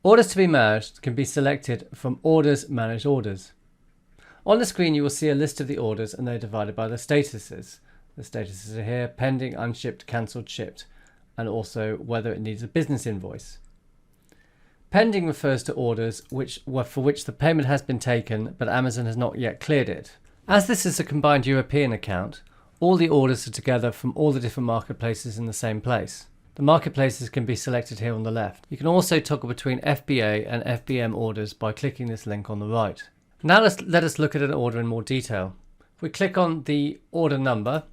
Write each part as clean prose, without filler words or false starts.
Orders to be managed can be selected from Orders, Manage Orders. On the screen you will see a list of the orders and they're divided by the statuses. The statuses are here: pending, unshipped, cancelled, shipped, and also whether it needs a business invoice. Pending refers to orders for which the payment has been taken but Amazon has not yet cleared it. As this is a combined European account, all the orders are together from all the different marketplaces in the same place. The marketplaces can be selected here on the left. You can also toggle between FBA and FBM orders by clicking this link on the right. Now let us look at an order in more detail. If we click on the order number,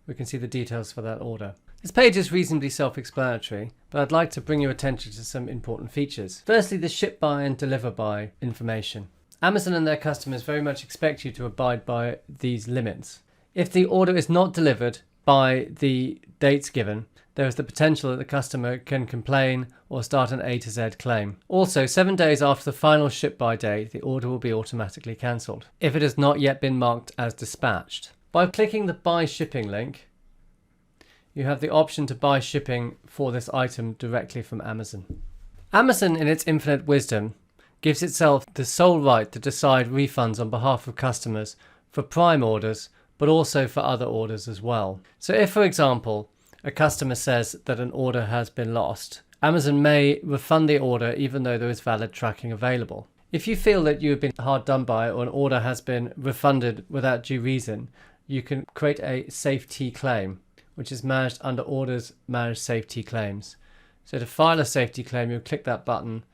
we can see the details for that order. This page is reasonably self-explanatory, but I'd like to bring your attention to some important features. Firstly, the ship by and deliver by information. Amazon and their customers very much expect you to abide by these limits. If the order is not delivered by the dates given, there is the potential that the customer can complain or start an A to Z claim. Also, 7 days after the final ship by date, the order will be automatically cancelled if it has not yet been marked as dispatched. By clicking the Buy Shipping link, you have the option to buy shipping for this item directly from Amazon. Amazon, in its infinite wisdom, gives itself the sole right to decide refunds on behalf of customers for Prime orders, but also for other orders as well. So if, for example, a customer says that an order has been lost, Amazon may refund the order even though there is valid tracking available. If you feel that you have been hard done by or an order has been refunded without due reason, you can create a safety claim, which is managed under Orders, Manage Safety Claims. So to file a safety claim, you'll click that button,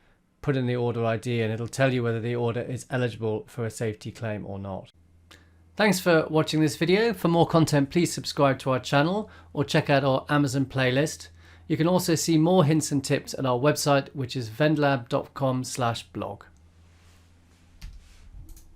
put in the order ID, and it'll tell you whether the order is eligible for a safety claim or not. Thanks for watching this video. For more content, please subscribe to our channel or check out our Amazon playlist. You can also see more hints and tips at our website, which is vendlab.com/blog.